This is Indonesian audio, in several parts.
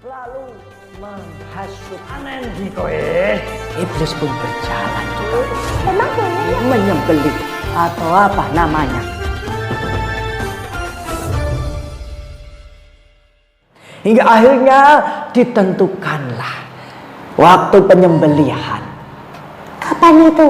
lalu menghasut. Aneh di kowe. Iblis pun berjalan juga. Emang boleh? Menyembelih atau apa namanya. Hingga akhirnya ditentukanlah waktu penyembelihan. Kapan itu?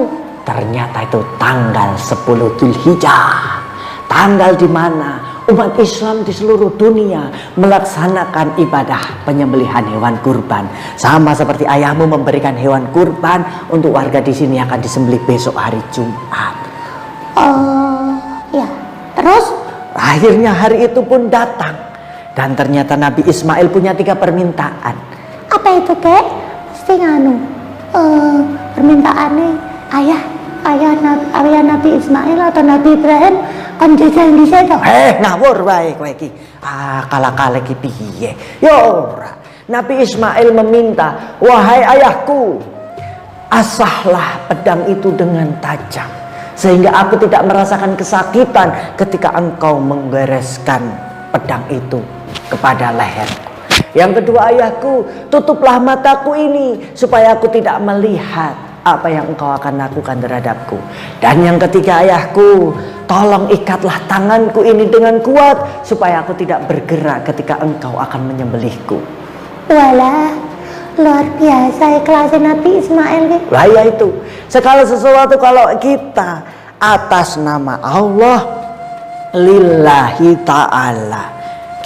Ternyata itu tanggal 10 Dzulhijjah. Tanggal di mana umat Islam di seluruh dunia melaksanakan ibadah penyembelihan hewan kurban. Sama seperti ayahmu memberikan hewan kurban untuk warga di sini akan disembelih besok hari Jumat. Oh, ya. Terus? Akhirnya hari itu pun datang. Dan ternyata Nabi Ismail punya 3 permintaan. Apa itu, Kek? Mesti nganu. Permintaannya ayah Nabi Ismail atau Nabi Ibrahim kan jajan di situ. Ngawur wae kowe iki. Kala-kala iki piye? Ya ora. Nabi Ismail meminta, "Wahai ayahku, asahlah pedang itu dengan tajam sehingga aku tidak merasakan kesakitan ketika engkau menggoreskan pedang itu kepada leherku. Yang kedua ayahku, tutuplah mataku ini supaya aku tidak melihat apa yang engkau akan lakukan terhadapku. Dan yang ketiga ayahku, tolong ikatlah tanganku ini dengan kuat supaya aku tidak bergerak ketika engkau akan menyembelihku." Walah, luar biasa ikhlasnya Nabi Ismail. Lah ya itu, segala sesuatu kalau kita atas nama Allah, lillahi ta'ala,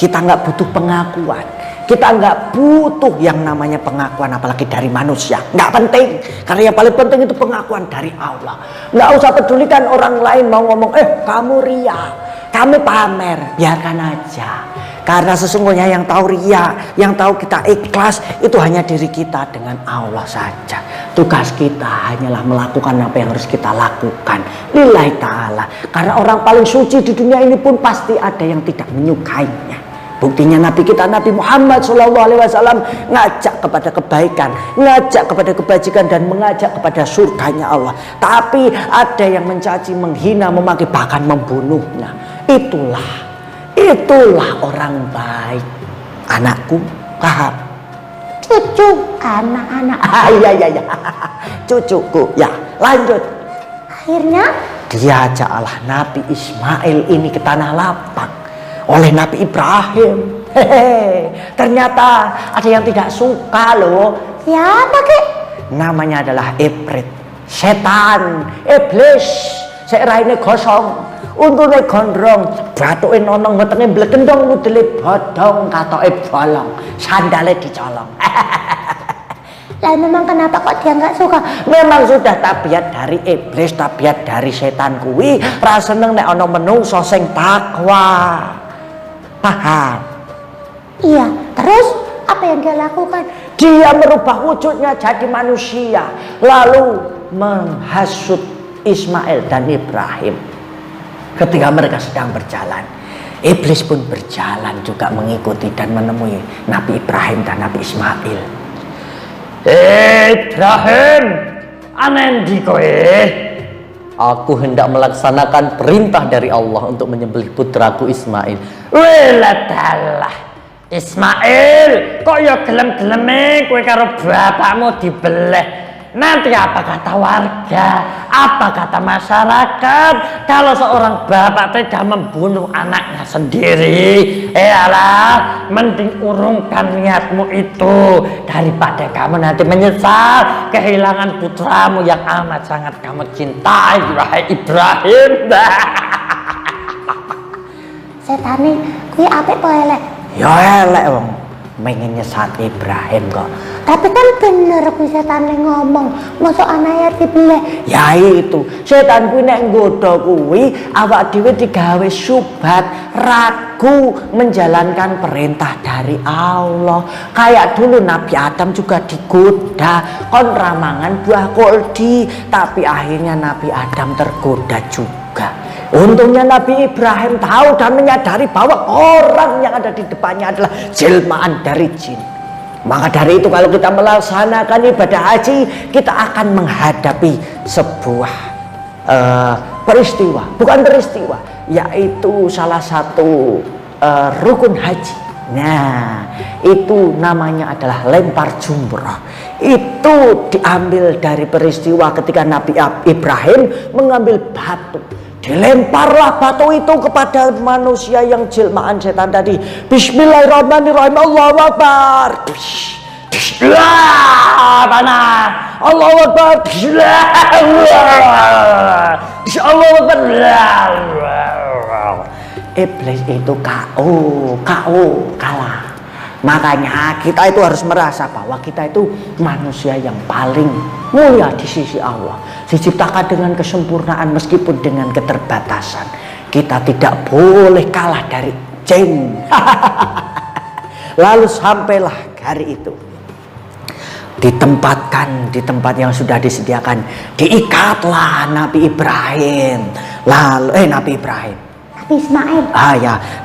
kita nggak butuh pengakuan. Kita nggak butuh yang namanya pengakuan apalagi dari manusia. Nggak penting. Karena yang paling penting itu pengakuan dari Allah. Nggak usah pedulikan orang lain mau ngomong, kamu ria, kamu pamer. Biarkan aja. Karena sesungguhnya yang tahu ria, yang tahu kita ikhlas itu hanya diri kita dengan Allah saja. Tugas kita hanyalah melakukan apa yang harus kita lakukan. Lillahi ta'ala. Karena orang paling suci di dunia ini pun pasti ada yang tidak menyukainya. Buktinya Nabi kita Nabi Muhammad SAW ngajak kepada kebaikan, ngajak kepada kebajikan dan mengajak kepada surganya Allah. Tapi ada yang mencaci, menghina, memaki, bahkan membunuhnya. Itulah orang baik. Anakku, paham? Cucu, anak-anak. Iya. Cucuku, ya lanjut. Akhirnya Diajaklah Nabi Ismail ini ke tanah lapang oleh Nabi Ibrahim. Ternyata ada yang tidak suka loh. siapa, Kek? Namanya adalah Ibrit, setan, iblis. Seraine gosong, untune gondrong, batuke nonong, wetenge blekendong, udele bodong, katoke bolong, sandale dicolong. Lah memang kenapa kok dia nggak suka? Memang sudah tabiat dari iblis, tabiat dari setan kuwi ra seneng nek ana menungso sing takwa. Paham? Iya, terus apa yang dia lakukan? Dia merubah wujudnya jadi manusia, lalu menghasut Ismail dan Ibrahim. Ketika mereka sedang berjalan, iblis pun berjalan juga mengikuti dan menemui Nabi Ibrahim dan Nabi Ismail. Ibrahim, anendi kowe? Aku hendak melaksanakan perintah dari Allah untuk menyembelih putraku Ismail. Weladalah, Ismail, kok ya gelem-geleme kowe karo bapakmu dibeleh? Nanti apa kata warga, apa kata masyarakat kalau seorang bapak tega membunuh anaknya sendiri? Alah, mending urungkan niatmu itu daripada kamu nanti menyesal kehilangan putramu yang amat sangat kamu cintai, wahai Ibrahim. Setane kuwi apik apa elek? Ya elek wong, pengen nyesat Ibrahim kok. Tapi kan bener kuwi setane ngomong, mosok anaknya dibeleh. Ya itu, setan kuwi nek nggodha kuwi awak dhewe digawe syubhat, ragu menjalankan perintah dari Allah. Kayak dulu Nabi Adam juga digoda, kon ramangan buah koldi, tapi akhirnya Nabi Adam tergoda juga. Untungnya Nabi Ibrahim tahu dan menyadari bahwa orang yang ada di depannya adalah jelmaan dari jin. Maka dari itu kalau kita melaksanakan ibadah haji, kita akan menghadapi sebuah peristiwa, bukan peristiwa, yaitu salah satu rukun haji. Nah, itu namanya adalah lempar jumrah. Itu diambil dari peristiwa ketika Nabi Ibrahim mengambil batu. Dilemparlah batu itu kepada manusia yang jelmaan setan tadi. Bismillahirrahmanirrahim. Allahu Akbar. Bismillah. Panah. Allahu Akbar. Bismillah. Allahu Akbar. Iblis itu kalah. Makanya kita itu harus merasa bahwa kita itu manusia yang paling mulia di sisi Allah. Diciptakan dengan kesempurnaan meskipun dengan keterbatasan. Kita tidak boleh kalah dari jin. Lalu sampailah hari itu. Ditempatkan di tempat yang sudah disediakan. Diikatlah Nabi Ibrahim. Nabi Ismail.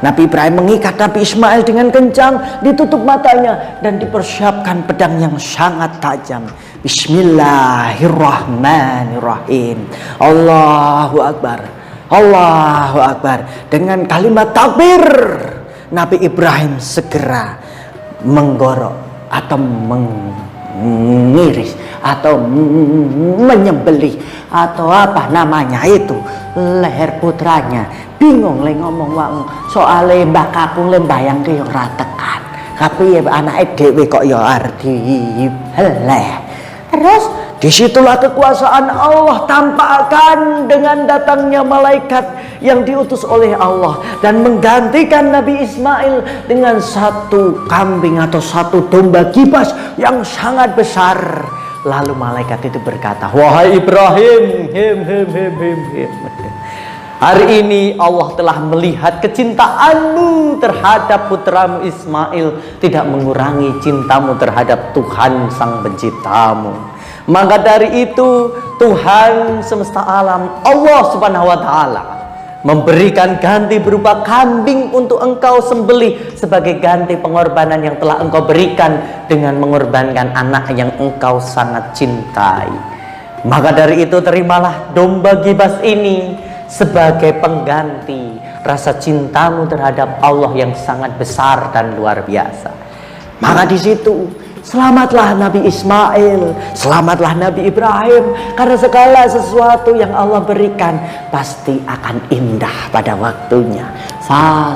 Nabi Ibrahim mengikat Nabi Ismail dengan kencang, ditutup matanya dan dipersiapkan pedang yang sangat tajam. Bismillahirrahmanirrahim. Allahu Akbar. Allahu Akbar. Dengan kalimat takbir, Nabi Ibrahim segera menggorok atau mengiris atau menyembelih atau apa namanya itu leher putranya. Bingung le ngomong wong soale mbah kakung le mbayang ke yo ora tekan. Tapi ya anake dhewe kok yo arti heleh. Terus disitulah kekuasaan Allah tampakkan dengan datangnya malaikat yang diutus oleh Allah dan menggantikan Nabi Ismail dengan satu kambing atau satu domba gibas yang sangat besar. Lalu malaikat itu berkata, wahai Ibrahim, hari ini Allah telah melihat kecintaanmu terhadap putramu Ismail tidak mengurangi cintamu terhadap Tuhan Sang Penciptamu. Maka dari itu Tuhan semesta alam, Allah Subhanahu wa taala, memberikan ganti berupa kambing untuk engkau sembelih sebagai ganti pengorbanan yang telah engkau berikan dengan mengorbankan anak yang engkau sangat cintai. Maka dari itu terimalah domba gibas ini sebagai pengganti rasa cintamu terhadap Allah yang sangat besar dan luar biasa. Maka di situ selamatlah Nabi Ismail, selamatlah Nabi Ibrahim, karena segala sesuatu yang Allah berikan pasti akan indah pada waktunya.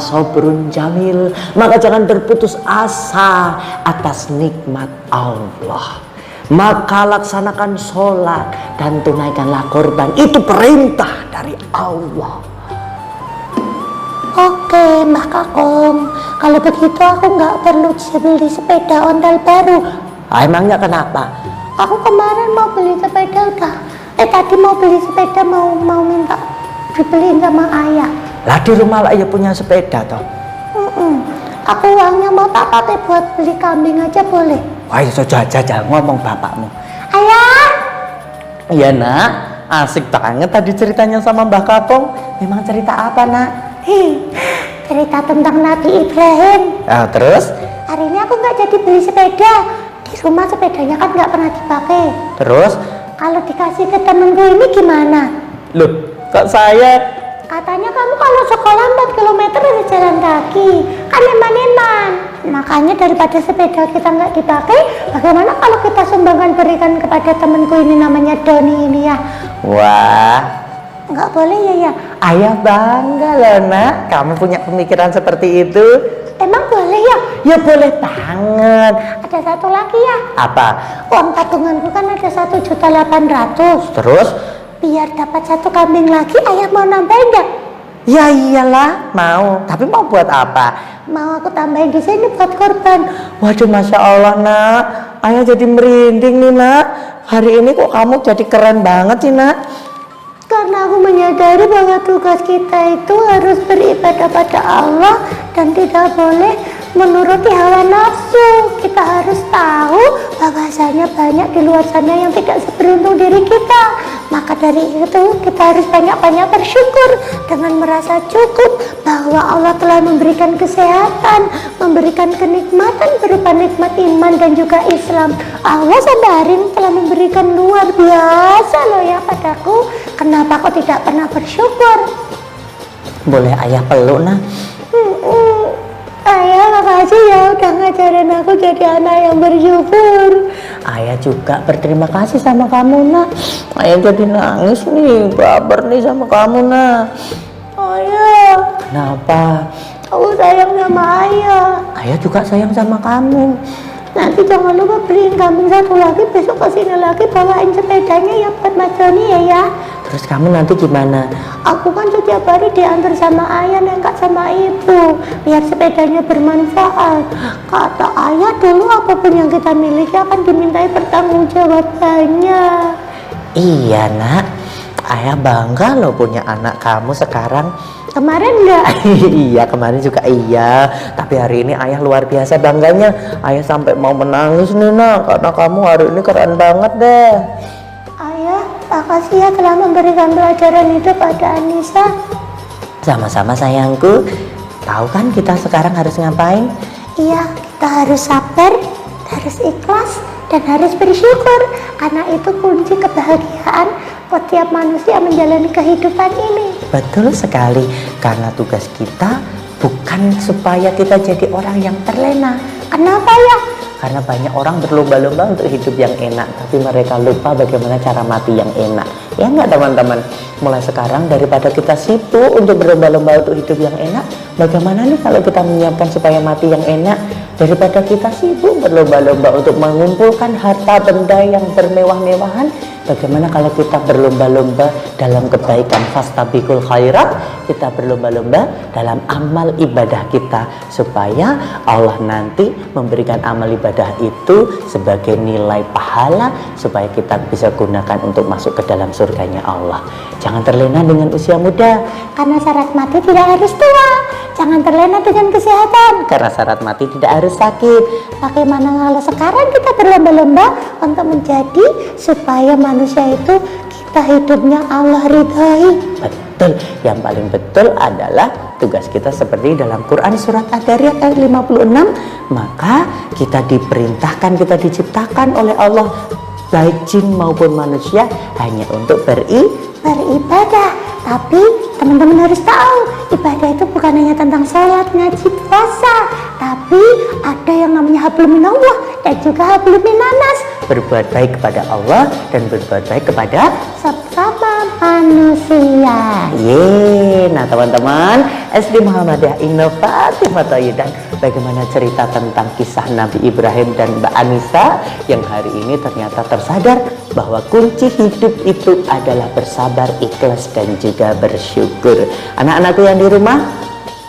Sabrun jamil, maka jangan berputus asa atas nikmat Allah. Maka laksanakan sholat dan tunaikanlah korban. Itu perintah dari Allah. Oke, Mbah Kakung. Kalau begitu aku nggak perlu beli sepeda ondel baru. Emangnya kenapa? Aku kemarin mau beli sepeda tadi mau beli sepeda mau minta dibeliin sama ayah. Lah di rumah lah ya punya sepeda toh. Aku uangnya mau tak pakai buat beli kambing aja boleh? Wah, jajal ngomong bapakmu. Ayah. Iya nak, asik banget tadi ceritanya sama Mbah Kakung. Memang cerita apa nak? Cerita tentang Nabi Ibrahim. Terus? Hari ini aku nggak jadi beli sepeda. Di rumah sepedanya kan nggak pernah dipakai. Terus? Kalau dikasih ke temenku ini gimana? Loh, kok saya? Katanya kamu kalau sekolah 4 km harus jalan kaki. Kan eman-eman. Makanya daripada sepeda kita nggak dipakai, bagaimana kalau kita sumbangkan berikan kepada temenku ini namanya Doni ini ya? Wah, nggak boleh ya? Ayah bangga loh nak, kamu punya pemikiran seperti itu. Emang boleh ya? Ya boleh banget. Ada satu lagi ya? Apa? Uang tabunganku kan ada 1.800.000. Terus? Biar dapat satu kambing lagi, ayah mau nambahin nggak? Ya iyalah mau. Tapi mau buat apa? Mau aku tambahin di sini buat korban. Waduh, masya Allah nak, ayah jadi merinding nih nak. Hari ini kok kamu jadi keren banget sih nak. Karena aku menyadari bahwa tugas kita itu harus beribadah pada Allah dan tidak boleh menuruti hawa nafsu. Kita harus tahu bahwasanya banyak di luar sana yang tidak seberuntung diri kita. Maka dari itu kita harus banyak-banyak bersyukur dengan merasa cukup bahwa Allah telah memberikan kesehatan, memberikan kenikmatan berupa nikmat iman dan juga Islam. Allah sampai hari ini telah memberikan luar biasa loh ya padaku. Kenapa kau tidak pernah bersyukur? Boleh ayah peluk nak? Ayah kasih ya udah ngajarin aku jadi anak yang bersyukur. Ayah juga berterima kasih sama kamu nak. Ayah jadi nangis nih, baper nih sama kamu nak. Ayah, Kenapa? aku sayang sama ayah. Ayah juga sayang sama kamu. Nanti jangan lupa beliin kambing satu lagi, besok kesini lagi bawain sepedanya ya buat Mas Joni ya. Terus kamu nanti gimana? Aku kan setiap hari diantar sama ayah, nengkak sama ibu, biar sepedanya bermanfaat. Kata ayah dulu apapun yang kita miliki akan dimintai pertanggungjawabannya. Iya nak, ayah bangga loh punya anak kamu sekarang. Kemarin enggak? Iya kemarin juga iya, tapi hari ini ayah luar biasa bangganya. Ayah sampai mau menangis nih nak, karena kamu hari ini keren banget deh. Ayah, makasih ya telah memberikan pelajaran hidup pada Anissa. Sama-sama sayangku. Tahu kan kita sekarang harus ngapain? Iya, kita harus sabar, harus ikhlas, dan harus bersyukur. Karena itu kunci kebahagiaan buat tiap manusia menjalani kehidupan ini. Betul sekali, karena tugas kita bukan supaya kita jadi orang yang terlena. Kenapa ya? Karena banyak orang berlomba-lomba untuk hidup yang enak, tapi mereka lupa bagaimana cara mati yang enak. Ya enggak teman-teman? Mulai sekarang daripada kita sibuk untuk berlomba-lomba untuk hidup yang enak, bagaimana nih kalau kita menyiapkan supaya mati yang enak? Daripada kita sibuk berlomba-lomba untuk mengumpulkan harta benda yang bermewah-mewahan, bagaimana kalau kita berlomba-lomba dalam kebaikan? Fastabiqul khairat, kita berlomba-lomba dalam amal ibadah kita, supaya Allah nanti memberikan amal ibadah itu sebagai nilai pahala, supaya kita bisa gunakan untuk masuk ke dalam surganya Allah. Jangan terlena dengan usia muda, Karena syarat mati tidak harus tua. Jangan terlena dengan kesehatan. karena syarat mati tidak harus sakit. Bagaimana kalau sekarang kita berlomba-lomba untuk menjadi supaya manusia itu kita hidupnya Allah ridhoi. Betul, yang paling betul adalah tugas kita seperti dalam Quran surat Ad-Dariyat ayat 56. Maka kita diperintahkan, kita diciptakan oleh Allah, baik jin maupun manusia, hanya untuk beribadah. Tapi teman-teman harus tahu, ibadah itu bukan hanya tentang sholat, ngaji, puasa, tapi ada yang namanya hablum minallah dan juga hablum minanas. berbuat baik kepada Allah dan berbuat baik kepada Sesama manusia. Nah teman-teman, SD Muhammadiyah Inovatif dan bagaimana cerita tentang kisah Nabi Ibrahim dan Mbak Anissa yang hari ini ternyata tersadar bahwa kunci hidup itu adalah bersabar, ikhlas, dan juga bersyukur. Anak-anakku yang di rumah,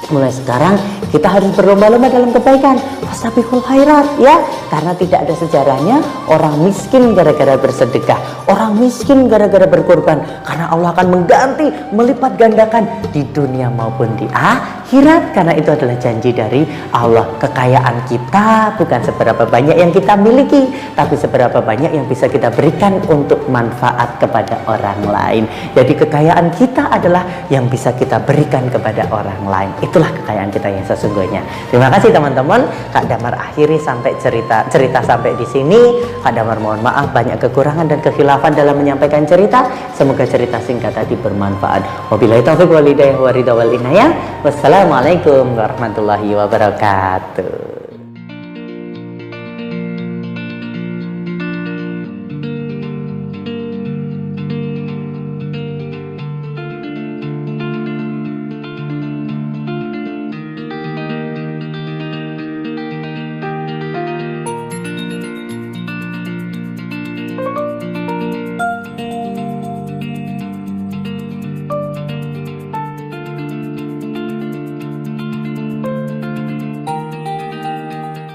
mulai sekarang kita harus berlomba-lomba dalam kebaikan. Fastabiqul khairat ya, karena tidak ada sejarahnya orang miskin gara-gara bersedekah, orang miskin gara-gara berkorban, karena Allah akan mengganti, melipat gandakan di dunia maupun di akhirat, karena itu adalah janji dari Allah. Kekayaan kita bukan seberapa banyak yang kita miliki, tapi seberapa banyak yang bisa kita berikan untuk manfaat kepada orang lain. Jadi kekayaan kita adalah yang bisa kita berikan kepada orang lain. Itulah kekayaan kita yang sesungguhnya. Terima kasih teman-teman. Kak Damar akhiri sampai cerita sampai di sini. Kak Damar mohon maaf banyak kekurangan dan kekhilafan dalam menyampaikan cerita. Semoga cerita singkat tadi bermanfaat. Wabillahi taufiq wal hidayah wa ridha wal inayah. Wassalamualaikum warahmatullahi wabarakatuh.